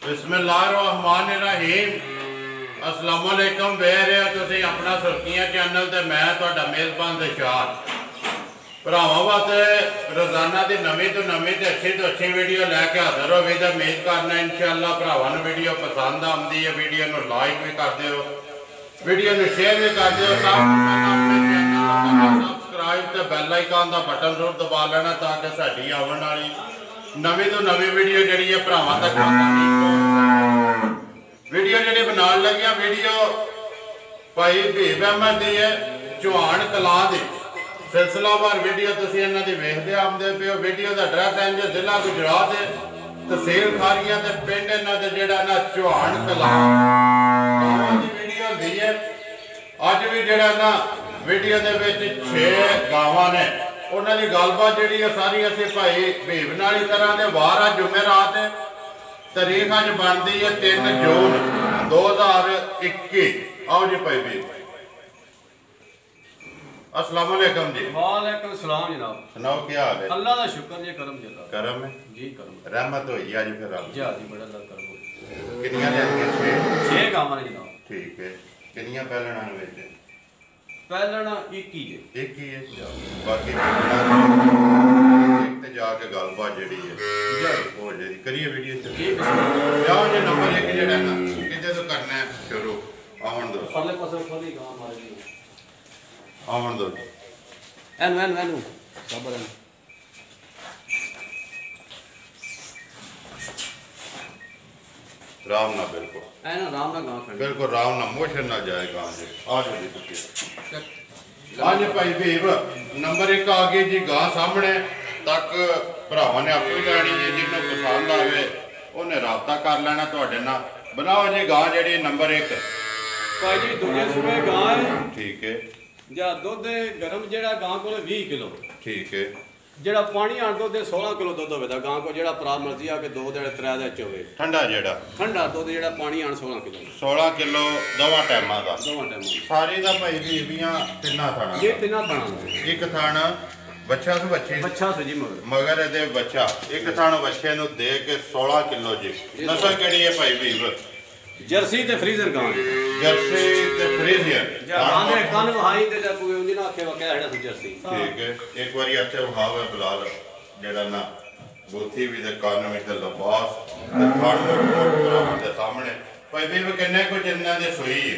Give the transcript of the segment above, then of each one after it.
बिस्मिल्लाहिर्रहमानिर्रहीम अस्सलाम वालेकुम। वे रहे हो तुसीं अपना सुर्खियां चैनल ते मैं तुहाडा मेज़बान दिशात भरावां वास्ते रोज़ाना की नवीं तो नवीं ते अच्छी वीडियो लैके हाज़र हो गई। उम्मीद करना इंशाअल्लाह भरावां नूं वीडियो पसंद आती है। वीडियो नूं लाइक भी कर दिओ, वीडियो नूं शेयर भी कर दिओ। सब अपने चैनल सबसक्राइब ते बैल आइकन का बटन जरूर दबा लेना ताकि साडी आने वाली नवीं तो नवीं वीडियो जी है भरावां तक वीडियो जी बना लगी। वीडियो भाई हबीब अहमद की है चौहान कलां की सिलसिलावार वीडियो तुसीं इन्हां दी वेखदे आंदे पे हो। वीडियो का एड्रैस है जो जिला गुजरात है, तहसील खारियां ते पिंड इन्हां दे जिहड़ा ना चौहान कलां दी वीडियो होंदी है। अज भी जिहड़ा ना वीडियो दे विच 6 गावां ने उन्हां दी गलबात जिहड़ी है सारी असीं भाई हबीब नाल ही करांगे। वार अज जुमेरात है, तारीख अज बनती है 3 जून 2021। आओ जी भाई भी अस्सलाम वालेकुम जी। वालेकुम सलाम जनाब। सुनाओ क्या हाल है? अल्लाह का शुक्र जी, करम जी। करम है जी, करम रहमत होई अज फिर जी। हाँ जी, बड़ा अल्लाह करम हो। कितनियां लेंगे? 6 गावां ने जनाब। ठीक है। कितनियां पहलना विच? पहलना एक ही है। एक ही है। बाकी एक ते जाके गलबात जिहड़ी है हो जाएगी। करिए वीडियो जी जाओ जी। नंबर 1 जिहड़ा ना किते तो करना है शुरू। आवन दो परले पासे खोली गांव हमारे जी। आवन दो एनु सबर है। राम ना बिल्कुल एनु राम ना गांव खंड बिल्कुल राम ना मोशन ना जाए गांव जी। आ जाओ जी तुसी। हाँ जी भाई भीव नंबर 1 आ गई जी गां सामने तक भरावां ने अपनी लैनी जी। जिन्हों पसंद आवे उन्हें राबता कर लेना तुहाडे नाल। बनाओ जी गां जिहड़ी नंबर 1 भाई जी दूजे सूबे गांव है। ठीक है। जा दुध गरम जेड़ा गांव को 20 किलो। ठीक है। जेड़ा पानी आण दुध 16 किलो दुध होवेगा गांव को। जेड़ा भरा मर्जी आके 2 दिन 3 दिन चोवे। ठंडा जेड़ा ठंडा दुध जेड़ा पानी आण 16 किलो 16 किलो दोवां टाइमां दा। दोवां टाइम सारी दा भाई बीबियां तिन्ना थाना ये तिना थाना एक थान बच्चा तो बच्चे बच्चा से जी मगर दे बच्चा एक थान बच्चे नु दे के 16 किलो जी। नस्ल केड़ी है भाई बीब? जर्सी ते फ्रीजर गांव जर्सी ते फ्रीजियन आंदे कान वहाई ते कोई उंदी ना आखे वके हैडा जर्सी। ठीक है। एक बारी अच्छे वहावे बिलाल जेड़ा ना बोथी भी दे कान में ते लबास ते खान मोट दे सामने भाई बीब किन्ने को जिन्ना दे सोई है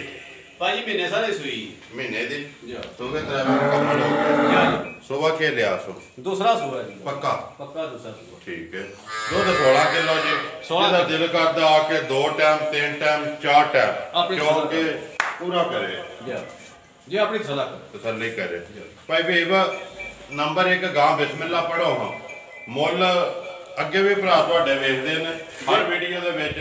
भाई महीने सारे सुई महीने दी जी। तो के तरह कमल हो गया सुबह के लिया सो दूसरा सुआ है पक्का दूसरा सुआ। ठीक है। दूध 16 किलो जी। 16 दिल करता आके 2 टाइम 3 टाइम 4 टाइम क्योंकि पूरा करे जी अपनी तसल्ली करे। भाई भीब नंबर 1 गां बिस्मिल्लाह पढ़ो। हाँ मुल अगे भी भरा तुहाडे वेखदे ने हर वीडियो दे विच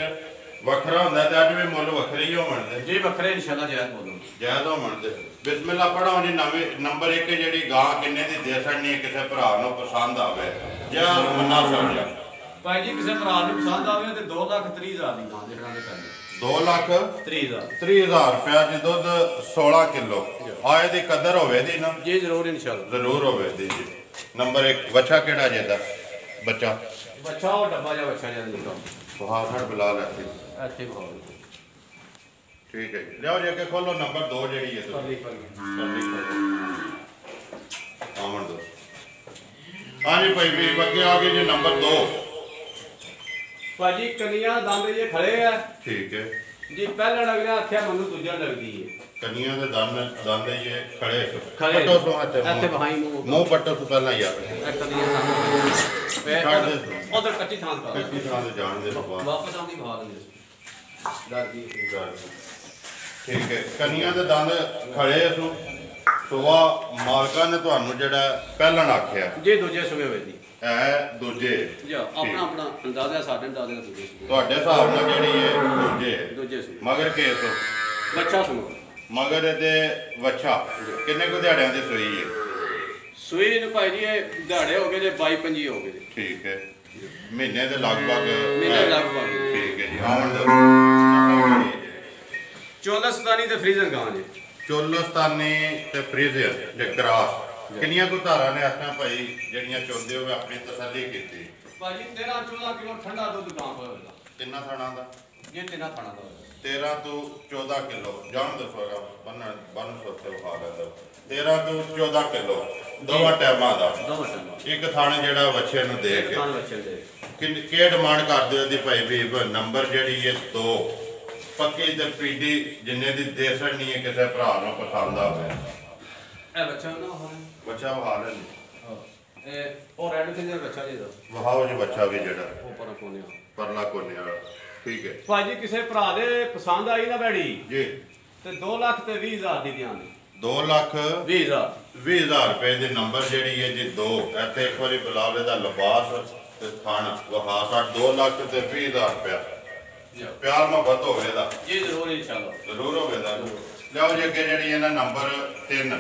वखरा हुंदा ते अज भी मुल वखरे ही होण दे जी। वखरे इंशाअल्लाह जायज बोलो जायज होण दे। बिस्मिल्लाह पढ़ो जी। नंबर 1 जिहड़ी गां किन्ने दी दे सकनी है किसी भरा नूं पसंद आवे या मन्ना समझा भाई जी किसी भरा नूं पसंद आवे ते 2,30,000 दी गां दे ਦਾਂਗੇ पहले 2,30,000 रुपया जी। दुध 16 किलो आए दी कदर होवे दी ना जी जरूर इंशाअल्लाह जरूर होवे दी जी। नंबर 1 बच्चा केड़ा जेदा बच्चा बच्चा और डब्बा जा बच्चा जा देखो बहुत हर बिलाल ऐसे बहुत ठीक है। लियाओ जी के खोलो नंबर 2 जेडी है आमन दो। हाँ जी भाई भी बगे आ गए जी नंबर 2 भाजी कनिया दंद ये खड़े है। ठीक है जी पहला लग रहा आख्या मनु दूजा लगदी है कनिया दे दंद ये खड़े खड़े पट्टो सो ऐसे बहाई मुंह पट्टो तो पहला यार कनिया उधर कच्ची थान का कच्ची थान दे जान दे वापस आंदी भाग दे दादी। ठीक है। कनिया दे दंद खड़े सो सुबह मालका ने तुहानू जेड़ा पहलन आख्या जी दूजे सुबह होई दी है दूजे जी अपना अपना अंदाजा साडे अंदाजे दा दूजे ਤੁਹਾਡੇ ਹਿਸਾਬ ਨਾਲ ਜਿਹੜੀ ਹੈ दूजे सुबह ਮਗਰ ਕੇਸ बच्चा सुनो ਮਗਰ ਇਹਦੇ ਵੱਛਾ ਕਿੰਨੇ ਕੁ ਦਿਹਾੜਿਆਂ ਦੀ ਸੂਈ ਹੈ? ਸੂਈ ਨੂੰ ਭਾਈ ਜੀ ਇਹ ਦਿਹਾੜੇ ਹੋ ਗਏ ਜੇ 22-25 ਹੋ ਗਏ ਜੀ। ਠੀਕ ਹੈ। ਮਹੀਨੇ ਦੇ ਲਗਭਗ ਠੀਕ ਹੈ ਜੀ। ਆਉਣ ਦੋ ਚੋਲਸਤਾਨੀ ਤੇ ਫਰੀਜ਼ਰ ਗਾਂ ਜੀ। ਚੋਲਸਤਾਨੀ ਤੇ ਫਰੀਜ਼ਰ ਜੇ ਕਰਾਸ ਕਿੰਨੀਆਂ ਕੁ ਧਾਰਾਂ ਨੇ ਆਪਣਾ ਭਾਈ ਜਿਹੜੀਆਂ ਚੁੰਦੇ ਹੋਵੇ ਆਪਣੀ ਤਸੱਲੀ ਕੀਤੀ? ਭਾਜੀ 13-14 ਕਿਲੋ ਠੰਡਾ ਦੁੱਧ ਗਾਂ ਹੋਵੇਗਾ। ਤਿੰਨਾਂ ਥਾਣਾ ਦਾ ये तीना थाना का 13 ਤੋਂ 14 ਕਿਲੋ ਜਾਣ ਦੱਸੋਗਾ ਬੰਨ ਸੋਤੇ ਵਿਖਾ ਲੈਂਦਾ 13 ਤੋਂ 14 ਕਿਲੋ ਦੋਵਾਂ ਟਾਈਮਾਂ ਦਾ दो बच्चे ਇੱਕ ਥਾਣ ਜਿਹੜਾ ਬੱਚੇ ਨੂੰ ਦੇ ਕੇ खान बच्चे दे ਕੀ ਡਿਮਾਂਡ ਕਰਦੇ ਹੋ ਦੀ ਭਾਈ ਵੀ ਨੰਬਰ ਜਿਹੜੀ ਇਹ 2 ਪੱਕੀ ਤੇ ਪੀਡੀ ਜਿੰਨੇ ਦੀ ਦੇ ਸਕਣੀ ਹੈ ਕਿਸੇ ਭਰਾ ਨੂੰ ਪਸੰਦ ਆਵੇ ए बच्चा ना हो ਬੱਚਾ ਵਹਾ ਲੈ ए और रेड के बच्चा दे दो ਵਹਾਓ ਜੀ ਬੱਚਾ ਵੀ ਜਿਹੜਾ ऊपर कोने ਪਰਲਾ ਕੋਨੇ ਵਾਲਾ ਠੀਕ ਹੈ ਭਾਜੀ ਕਿਸੇ ਭਰਾ ਦੇ ਪਸੰਦ ਆਈ ਨਾ ਬੈੜੀ ਜੀ ਤੇ 2 ਲੱਖ ਤੇ 20,000 ਦੀ ਦਿਆਂ 2 ਲੱਖ 20,000 20,000 ਰੁਪਏ ਦੇ ਨੰਬਰ ਜਿਹੜੀ ਹੈ ਜੀ 2 ਇੱਥੇ ਇੱਕ ਵਾਰੀ ਬੁਲਾਵੇ ਦਾ ਲਿਬਾਸ ਤੇ ਖਾਣਾ ਵਹਾ ਸਾ 2 ਲੱਖ ਤੇ 20,000 ਰੁਪਇਆ ਪਿਆਰ ਮੁਹੱਬਤ ਹੋਵੇ ਦਾ ਜੀ ਜ਼ਰੂਰ ਇਨਸ਼ਾਅੱਲਾ ਜ਼ਰੂਰ ਹੋਵੇ ਦਾ ਲਿਆਓ ਜੀ ਅੱਗੇ ਜਿਹੜੀ ਇਹਨਾਂ ਨੰਬਰ 3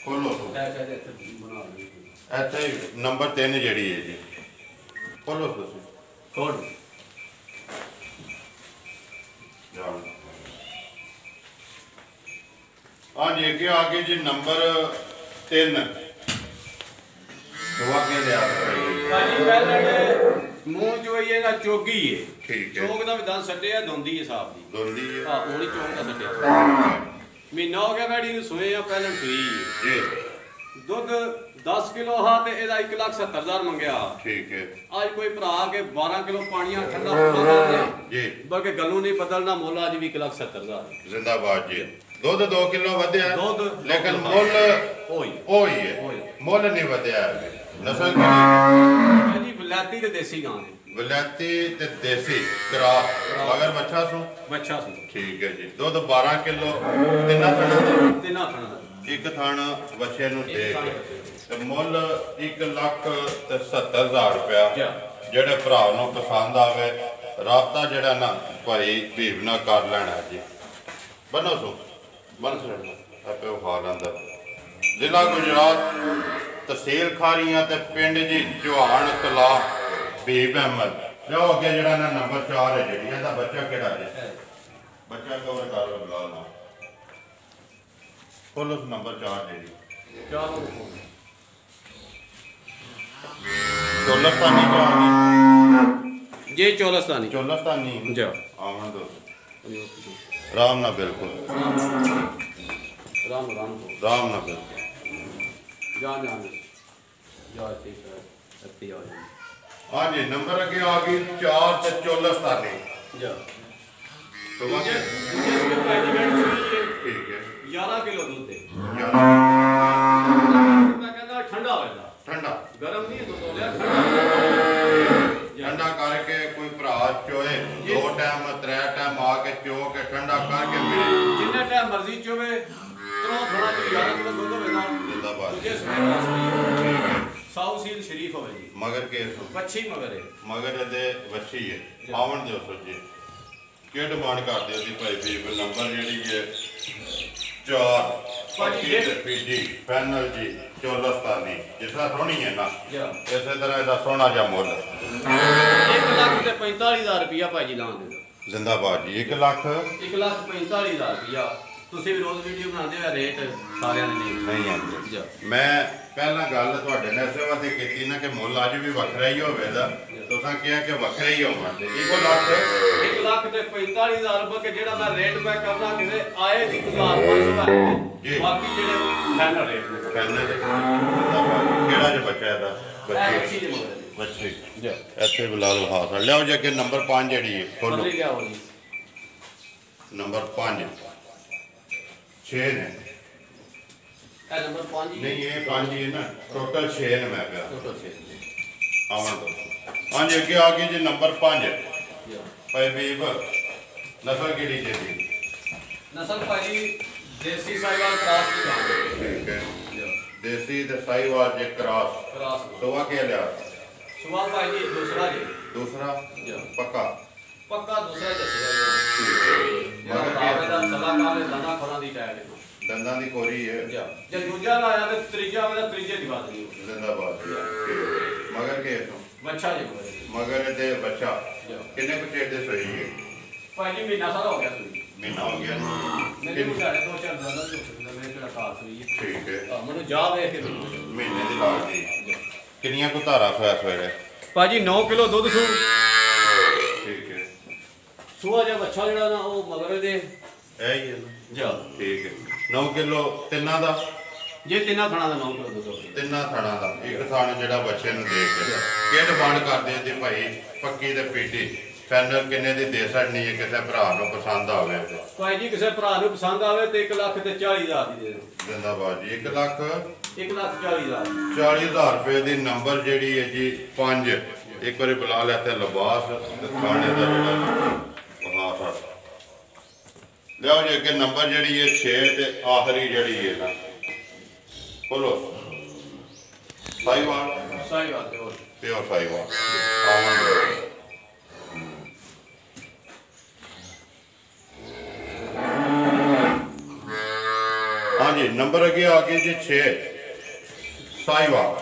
ਖੋਲੋ ਤੂੰ ਬਣਾ ਲਈ ਇੱਥੇ ਨੰਬਰ 3 ਜਿਹੜੀ ਹੈ ਜੀ ਖੋਲੋ ਤੁਸੀਂ ਖੋਲ ਜਾਓ ਹਾਂਜੀ ਅੱਗੇ ਆ ਗਏ ਜੀ ਨੰਬਰ 3 ਦੁਆ ਕੇ ਲਿਆ ਕਰਾਂਗੇ ਭਾਜੀ ਪਹਿਲੇ ਮੂੰਹ ਜੋਈਏ ਨਾ ਚੋਗੀ ਏ ਠੀਕ ਹੈ ਚੋਗ ਦਾ ਵਿਧਾਨ ਛੱਡਿਆ ਦੋਂਦੀ ਹਿਸਾਬ ਦੀ ਦੋਲੀ ਹੈ ਹਾਂ ਉਹਨੀ ਚੋਗ ਦਾ ਛੱਡਿਆ ਮਹੀਨਾ ਹੋ ਗਿਆ ਬੈੜੀ ਨੂੰ ਸੋਏ ਆ ਪਹਿਲਾਂ ਸੂਈ ਜੀ ਦੁੱਧ 10 ਕਿਲੋ ਹਾ ਤੇ ਇਹਦਾ 1,70,000 ਮੰਗਿਆ ਠੀਕ ਹੈ ਅੱਜ ਕੋਈ ਭਰਾ ਕੇ 12 ਕਿਲੋ ਪਾਣੀਆਂ ਠੰਡਾ ਹੋ ਗਿਆ ਜੀ ਬਲਕਿ ਗੱਲੋਂ ਨਹੀਂ ਬਦਲਣਾ ਮੁੱਲ ਅੱਜ ਵੀ 1,70,000 ਜ਼ਿੰਦਾਬਾਦ ਜੀ ਦੁੱਧ 2 ਕਿਲੋ ਵਧਿਆ ਦੁੱਧ ਲੇਕਿਨ ਮੁੱਲ ਹੋਈ ਉਹੀ ਹੈ ਉਹੀ। ਮੁੱਲ ਨਹੀਂ ਵਧਿਆ ਨਸਲ ਕਿਹੜੀ ਜੀ ਬਲਾਤੀ ਤੇ ਦੇਸੀ ਗਾਂ ਦੀ ਵਲੈਤੀ ਤੇ ਦੇਸੀ ਕਰਾਸ ਮਗਰ ਬੱਚਾ ਸੂ ਬੱਚਾ ਸੀ ਠੀਕ ਹੈ ਜੀ ਦੁੱਧ 12 ਕਿਲੋ ਤਿੰਨਾਂ ਥਾਣਾ ਦਾ ਤਿੰਨਾਂ ਖਾਣਾ ਇੱਕ ਥਣ ਬੱਚੇ ਨੂੰ ਦੇ ਇੱਕ ਥਣ ਕੇ ਤੇ ਮੁੱਲ 1,70,000 ਰੁਪਇਆ ਜੀ। ਜਿਹੜੇ ਭਰਾ ਨੂੰ ਪਸੰਦ ਆਵੇ ਰਾਬਤਾ ਜਿਹੜਾ ਨਾ ਭਾਈ ਭੀਵ ਨਾਲ ਕਰ ਲੈਣਾ ਜੀ ਬਨੋ ਸੋ ਬਨ ਸੋ ਆਪੇ ਉਹ ਹਾਲ ਅੰਦਰ ਜ਼ਿਲ੍ਹਾ ਗੁਜਰਾਤ ਤਹਿਸੀਲ ਖਾਰੀਆਂ ਤੇ ਪਿੰਡ ਜੀ ਚੌਹਾਨ ਕਲਾ ਭੀਬ ਅਹਿਮਦ ਲਓ ਅੱਗੇ ਜਿਹੜਾ ਨਾ ਨੰਬਰ 4 ਹੈ ਜਿਹੜੀ ਇਹਦਾ ਬੱਚਾ ਕਿਹੜਾ ਹੈ ਬੱਚਾ ਕਵਰ ਕਰ ਲਓ ਬਲਾਲ ਨਾਲ ਖੋਲੋ ਨੰਬਰ 4 ਜਿਹੜੀ ਚਲੋ ਚੋਲਸਤਾਨੀ ਚ ਆ ਗਈ ਜੇ ਚੋਲਸਤਾਨੀ ਚੋਲਸਤਾਨੀ ਜਾ ਆਵਣ ਦੋ ਰਾਮ ਨਾਲ ਬਿਲਕੁਲ ਰਾਮ ਰਾਮ ਰਾਮ ਨਾਲ ਬਿਲਕੁਲ ਜਾਨ ਜਾਨ ਜਾ ਠੀਕ ਹੈ ਅੱਤੀ ਆ ਹਾਂਜੀ ਨੰਬਰ ਅੱਗੇ ਆ ਗਈ 4 ਤੇ ਚੋਲਸਤਾਨੀ ਜਾ ਤੋਂ ਬਾਅਦ ਠੀਕ ਹੈ 11 ਕਿਲੋ ਦੁੱਧ ਦੇ ਯਾਰ, ਮੈਂ ਕਹਿੰਦਾ ਠੰਡਾ ਹੋਏਗਾ ਠੰਡਾ ਗਰਮ ਨਹੀਂ ਦੁੱਧ ਹੋ ਲਿਆ ਠੰਡਾ ਠੰਡਾ ਕਰਕੇ ਕੋਈ ਭਰਾ ਚੋਏ 2 ਟਾਈਮ 3 ਟਾਈਮ ਆ ਕੇ ਚੋ ਕੇ ਠੰਡਾ ਕਰਕੇ ਪੀ ਜਿੰਨਾ ਟਾਈਮ ਮਰਜ਼ੀ ਚੋਵੇ ਤਰੋਂ ਥੋੜਾ ਜਿਹਾ 11 ਕਿਲੋ ਦੁੱਧ ਹੋਵੇਗਾ ਜ਼ਿੰਦਾਬਾਦ ਦੂਜੇ ਸਵੇਰ ਦਾ ਸਹੀ ਸਾਊ ਸੀਲ ਸ਼ਰੀਫ ਹੋਵੇ ਜੀ ਮਗਰ ਕੇਸ ਬੱਚੀ ਮਗਰ ਹੈ ਮਗਰ ਇਹਦੇ ਵੱਛੀ ਹੈ ਆਵਣ ਦਿਓ ਸੋਜੀ ਕੀ ਡਿਮਾਂਡ ਕਰਦੇ ਹੋ ਜੀ ਭਾਈ ਬੀਬ ਨੰਬਰ ਜਿਹੜੀ ਹੈ 4 ਪੱਕੀ ਤੇ ਪੀਡੀ ਪੈਨਲ ਜੀ ਚੋਲਸਤਾਨੀ ਜਿਸ ਤਰ੍ਹਾਂ ਸੋਹਣੀ ਹੈ ਨਾ ਜਾ ਇਸੇ ਤਰ੍ਹਾਂ ਇਹਦਾ ਸੋਹਣਾ ਜਿਹਾ ਮੁੱਲ 1,45,000 ਰੁਪਇਆ ਭਾਜੀ ਲਾਂ ਦੇ ਜ਼ਿੰਦਾਬਾਦ ਜੀ 1 ਲੱਖ 1,45,000 ਰੁਪਇਆ ਤੁਸੀਂ ਵੀ ਰੋਜ਼ ਵੀਡੀਓ ਬਣਾਉਂਦੇ ਹੋ ਰੇਟ ਸਾਰਿਆਂ ਦੇ ਨਹੀਂ ਨਹੀਂ ਆਉਂਦੇ ਜਾ ਮੈਂ ਪਹਿਲਾਂ ਗੱਲ ਤੁਹਾਡੇ ਨਾਲ ਇਸੇ ਵਾਸਤੇ ਕੀਤੀ ਨਾ ਕਿ ਮੁੱਲ ਅੱਜ ਵੀ ਵੱਖਰਾ ਹੀ ਹੋਵੇਗਾ ਤੁਸੀਂ ਕਿਹਾ ਕਿ ਵੱਖਰਾ ਹੀ ਹੋਵਾਂਗੇ 1 ਲੱਖ 1,45,000 ਰੁਪਏ ਜਿਹੜਾ ਮੈਂ ਰੇਟ ਪੈ ਕਰਨਾ ਕਿਸੇ ਆਏ ਦੀ 1,500 ਜੀ। ਬਾਕੀ ਜਿਹੜੇ ਫਾਈਨਲ ਰੇਟ ਨੇ ਕਹਿੰਦੇ ਜੀ ਜ਼ਿੰਦਾਬਾਦ ਕਿਹੜਾ ਜਿਹਾ ਬੱਚਾ ਇਹਦਾ ਇਹ ਅੱਛੀ ਜਿਹੀ ਮੋਡਲ ਬੱਚੀ ਜਾ ਇੱਥੇ ਬੁਲਾਓ ਹਾਸ ਲਿਆਓ ਜੀ ਅੱਗੇ ਨੰਬਰ 5 ਜਿਹੜੀ ਹੈ ਖੋਲੋ ਬਦਲੀ ਗਿਆ ਹੋ ਜੀ ਨੰਬਰ 5 6 ਨੇ ਇਹ ਨੰਬਰ 5 ਹੀ ਨਹੀਂ ਇਹ 5 ਹੀ ਹੈ ਨਾ ਟੋਟਲ 6 ਨੇ ਮੈਂ ਪਿਆ ਟੋਟਲ 6 ਆਵਣ ਦੋ ਹਾਂਜੀ ਅੱਗੇ ਆ ਗਈ ਜੀ ਨੰਬਰ 5 ਜਾ ਭਾਈ ਬੀਬ ਨਸਲ ਕਿਹੜੀ ਜੀ ਨਸਲ ਭਾਜੀ ਦੇਸੀ ਸਾਈਵਾਲ ਕਰਾਸ ਦੀ ਗਾਂ ਠੀਕ ਹੈ ਜਾ ਦੇਸੀ ਤੇ ਸਾਈਵਾਲ ਜੇ ਕਰਾਸ ਕਰਾਸ ਦੋਵਾ ਕੇ ਲਿਆ ਸੁਭਾਅ ਭਾਜੀ ਦੂਸਰਾ ਜੀ ਦੂਸਰਾ ਜਾ ਪੱਕਾ ਪੱਕਾ ਦੂਸਰਾ ਦੱਸਿਆ ਮਗਰ ਬਾਬੇ ਕੀ ਦਾ ਸਲਾਕਾਰ ਦੇ ਦਾਣਾ ਖੋਰਾਂ ਦੀ ਟੈਗ ਦੰਦਾਂ ਦੀ ਕੋਰੀ ਹੈ ਜਾ ਜੇ ਦੂਜਾ ਲਾਇਆ ਤੇ ਤੀਜਾ ਉਹਦਾ ਤੀਜੇ ਦੀ ਬਾਤ ਨਹੀਂ ਜ਼ਿੰਦਾਬਾਦ ਮਗਰ ਕੇ ਬੱਚਾ ਜੀ ਮਗਰ ਤੇ ਬੱਚਾ ਜਾ ਕਿੰਨੇ ਕੁ ਚਿਰ ਦੇ ਸੋਈ ਹੈ ਭਾਜੀ ਮਹੀਨਾ ਸਾਰਾ ਹੋ ਗਿਆ ਸੂਈ ਮਹੀਨਾ ਹੋ ਗਿਆ ਮੇਰੇ ਕੋਲ ਸਾਡੇ 2-4 ਦਿਨ ਦਾ ਮੇਰੇ ਕੋਲ ਖਾਸ ਹੋਈ ਹੈ ਠੀਕ ਹੈ ਮੈਨੂੰ ਜਾ ਵੇਖ ਕੇ ਮਹੀਨੇ ਦੀ ਲੱਗਦੀ ਕਿੰਨੀਆਂ ਕੁ ਧਾਰਾਂ ਫੈਸ ਹੋਏ ਭਾਜੀ 9 ਕਿਲੋ ਦੁੱਧ ਸੂ ਠੀਕ ਹੈ ਸੂਆ ਜਿਹਾ ਬੱਚਾ ਜਿਹੜਾ ਨਾ ਉਹ ਮਗਰ ਦੇ ਇਹ ਹੀ ਹੈ ਨਾ ਜਾ ਠੀਕ ਹੈ 9 ਕਿਲੋ ਤਿੰਨਾਂ ਦਾ ਜੇ ਤਿੰਨਾਂ ਥਣਾ ਦਾ 9 ਕਿਲੋ ਦੁੱਧ ਹੋਵੇ ਤਿੰਨਾਂ ਥਾਣਾ ਦਾ ਇੱਕ ਥਾਣ ਜਿਹੜਾ ਬੱਚੇ ਨੂੰ ਦੇ ਕੇ ਕਿਹੜ ਬੰਡ ਕਰਦੇ ਜੀ ਭਾਈ ਪੱਕੀ ਤੇ ਪੀਟੀ ਫਾਈਨਲ ਕਿੰਨੇ ਦੀ ਦੇ ਸਕਣੀ ਹੈ ਕਿਸੇ ਭਰਾ ਨੂੰ ਪਸੰਦ ਆਵੇ ਭਾਈ ਜੀ ਕਿਸੇ ਭਰਾ ਨੂੰ ਪਸੰਦ ਆਵੇ ਤੇ 1,40,000 ਦੀ ਦੇ ਦਿਓ ਜਿੰਦਾਬਾਦ ਜੀ 1,40,000 1,40,000 ਰੁਪਏ ਦੀ ਨੰਬਰ ਜਿਹੜੀ ਹੈ ਜੀ 5 ਇੱਕ ਵਾਰੀ ਬੁਲਾ ਲਿਆ ਤੇ ਲਿਬਾਸ ਤੇ ਥਾਣੇ ਦਾ ਜਿਹੜਾ ਹਾਂ ਲਿਆਓ ਜੀ ਅੱਗੇ ਨੰਬਰ ਜਿਹੜੀ ਹੈ 6 ਤੇ ਆਖਰੀ ਜਿਹੜੀ ਹੈ ਨਾ ਬੋਲੋ ਸਾਈਵਾਲ ਤੇ ਹੋਰ ਪਿਓ ਸਾਈਵਾਲ ਆਵਾਂਗੇ ਹਾਂਜੀ ਨੰਬਰ ਅੱਗੇ ਆ ਗਿਆ ਜੀ 6 ਸਾਈਵਾਲ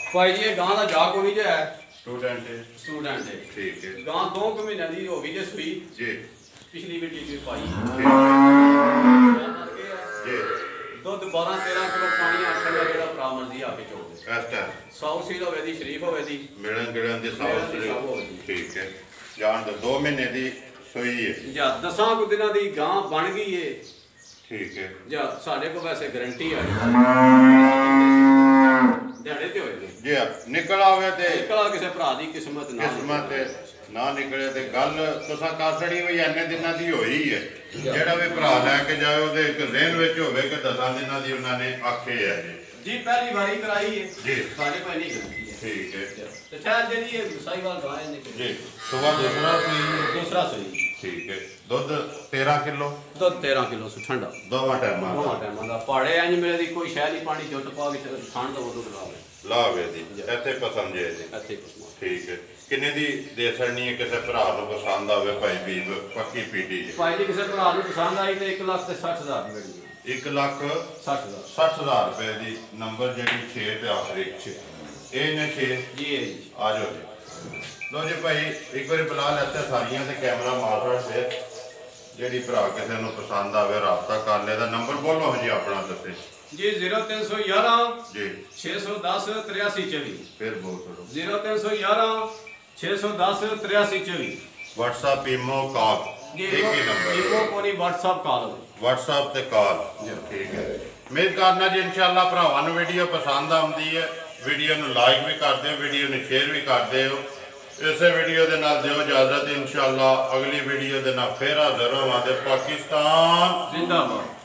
ਭਾਈ ਜੀ ਇਹ ਗਾਂ ਦਾ ਜਾ ਕੋਈ ਜੇ ਹੈ ਸਟੂਡੈਂਟ ਹੈ ਸਟੂਡੈਂਟ ਹੈ ਠੀਕ ਹੈ ਗਾਂ 2 ਮਹੀਨਿਆਂ ਦੀ ਹੋ ਗਈ ਜੇ ਸੂਈ ਜੀ ਪਿਛਲੀ ਵੀਡੀਓ ਚ ਪਾਈ ਠੀਕ ਜੀ ਦੁੱਧ 12-13 ਕਿਲੋ ਪਾਣੀ ਆਖਣ ਦਾ ਜਿਹੜਾ ਭਰਾ ਮਰਜ਼ੀ ਆ ਕੇ ਚੋਦੇ ਇਸ ਟਾਈਮ 100 ਸੀਲ ਹੋਵੇ ਦੀ ਸ਼ਰੀਫ ਹੋਵੇ ਦੀ ਮਿਲਣ ਗਿਲਣ ਦੀ ਸਾਊਥ ਠੀਕ ਹੈ ਜਾਣ ਦੋ 2 ਮਹੀਨੇ ਦੀ ਸੂਈ ਹੈ ਜਾਂ 10 ਕੁ ਦਿਨਾਂ ਦੀ ਗਾਂ ਬਣ ਗਈ ਏ ਠੀਕ ਹੈ ਜਾਂ ਸਾਡੇ ਕੋਲ ਵੈਸੇ ਗਾਰੰਟੀ ਆ ਦਿਹਾੜੇ ਤੇ ਹੋਏਗੀ ਜੀ ਨਿਕਲ ਆਵੇ ਤੇ ਨਿਕਲਾ ਕਿਸੇ ਭਰਾ ਦੀ ਕਿਸਮਤ ਨਾ ਕਿਸਮਤ ਨਾ ਨਿਕਲੇ ਤੇ ਗੱਲ ਤੁਸਾਂ ਕਾਸੜੀ ਵੀ ਇੰਨੇ ਦਿਨਾਂ ਦੀ ਹੋਈ ਹੈ ਜਿਹੜਾ ਵੀ ਭਰਾ ਲੈ ਕੇ ਜਾਵੇ ਉਹਦੇ ਇੱਕ ਜ਼ਿਹਨ ਵਿੱਚ ਹੋਵੇ ਕਿ 10 ਦਿਨਾਂ ਦੀ ਉਹਨਾਂ ਨੇ ਆਖੇ ਹੈ ਜੀ ਪਹਿਲੀ ਵਾਰੀ ਕਰਾਈ ਹੈ ਜੀ ਸਾਡੇ ਕੋਲ ਨਹੀਂ ਗਾਰੰਟੀ ਹੈ ਠੀਕ ਹੈ ਤੇ ਸ਼ਾਇਦ ਜਿਹੜੀ ਇਹ ਸਾਈਵਾਲ ਗਾਂ ਨੇ ਜੀ ਸੁਬਾ ਦੂਸਰਾ ਸਹੀ ਠੀਕ ਹੈ ਦੁੱਧ 13 ਕਿਲੋ ਦੁੱਧ 13 ਕਿਲੋ ਠੰਡਾ ਦੋਵਾਂ ਟਾਈਮਾਂ ਦੋਵਾਂ ਟਾਈਮਾਂ ਦਾ ਪਾੜੇ ਇੰਜ ਮੇਰੇ ਦੀ ਕੋਈ ਸ਼ਹਿਦ ਹੀ ਪਾਣੀ ਜੁੱਟ ਪਾ ਕੇ ਠੰਡ ਦਾ ਦੁੱਧ ਲਾਵੇ ਲਾਵੇ ਦੀ ਇੱਥੇ ਪਸੰਦ ਜੇ ਜੀ ਇੱਥੇ ਕੁਛ ਠੀਕ ਹੈ ਕਿੰਨੇ ਦੀ ਦੇ ਸਕਣੀ ਹੈ ਕਿਸੇ ਭਰਾ ਨੂੰ ਪਸੰਦ ਆਵੇ ਭਾਈ ਵੀ ਪੱਕੀ ਪੀਟੀ ਜੀ ਭਾਈ ਜੀ ਕਿਸੇ ਭਰਾ ਨੂੰ ਪਸੰਦ ਆਈ ਤੇ 1,60,000 ਦੀ ਮਿਲਣੀ 1,60,000 ਰੁਪਏ ਦੀ ਨੰਬਰ ਜਿਹੜੀ 6 ਤੇ ਆਖਰੀ 6 ਇਹ ਨੇ 6 ਜੀ ਇਹ ਜੀ ਆ ਜਾਓ ਜੀ ਲੋ ਜੀ ਭਾਈ ਇੱਕ ਵਾਰੀ ਬੁਲਾ ਲੈਤੇ ਸਾਰੀਆਂ ਤੇ ਕੈਮਰਾ ਮਾਰ ਰਹੇ ਜਿਹੜੀ ਭਰਾ ਕਿਸੇ ਨੂੰ ਪਸੰਦ ਆਵੇ ਰਾਬਤਾ ਕਰ ਲੈ ਦਾ ਨੰਬਰ ਬੋਲੋ ਜੀ ਆਪਣਾ ਦੱਸੇ ਜੀ 0311 ਜੀ 610 8324 ਫਿਰ ਬੋਲ ਕਰੋ 0311 610 8324 WhatsApp ਈਮੋ ਕਾਲ ਇੱਕ ਹੀ ਨੰਬਰ ਈਮੋ ਕੋਨੀ WhatsApp ਕਾਲ WhatsApp ਤੇ ਕਾਲ ਠੀਕ ਹੈ ਉਮੀਦ ਕਰਨਾ ਜੀ ਇਨਸ਼ਾਅੱਲਾ ਭਰਾਵਾਂ ਨੂੰ ਵੀਡੀਓ ਪਸੰਦ ਆਉਂਦੀ ਹੈ ਵੀਡੀਓ ਨੂੰ ਲਾਈਕ ਵੀ ਕਰਦੇ ਹੋ ਵੀਡੀਓ ਨੂੰ ਸ਼ੇਅਰ ਵੀ ਕਰਦੇ ਹੋ ਇਸੇ ਵੀਡੀਓ ਦੇ ਨਾਲ ਦਿਓ ਇਜਾਜ਼ਤ ਇਨਸ਼ਾਅੱਲਾ ਅਗਲੀ ਵੀਡੀਓ ਦੇ ਨਾਲ ਫੇਰ ਹਾਜ਼ਰ ਹੋਵਾਂਗੇ ਪਾਕਿਸਤਾਨ ਜ਼ਿੰਦਾਬਾਦ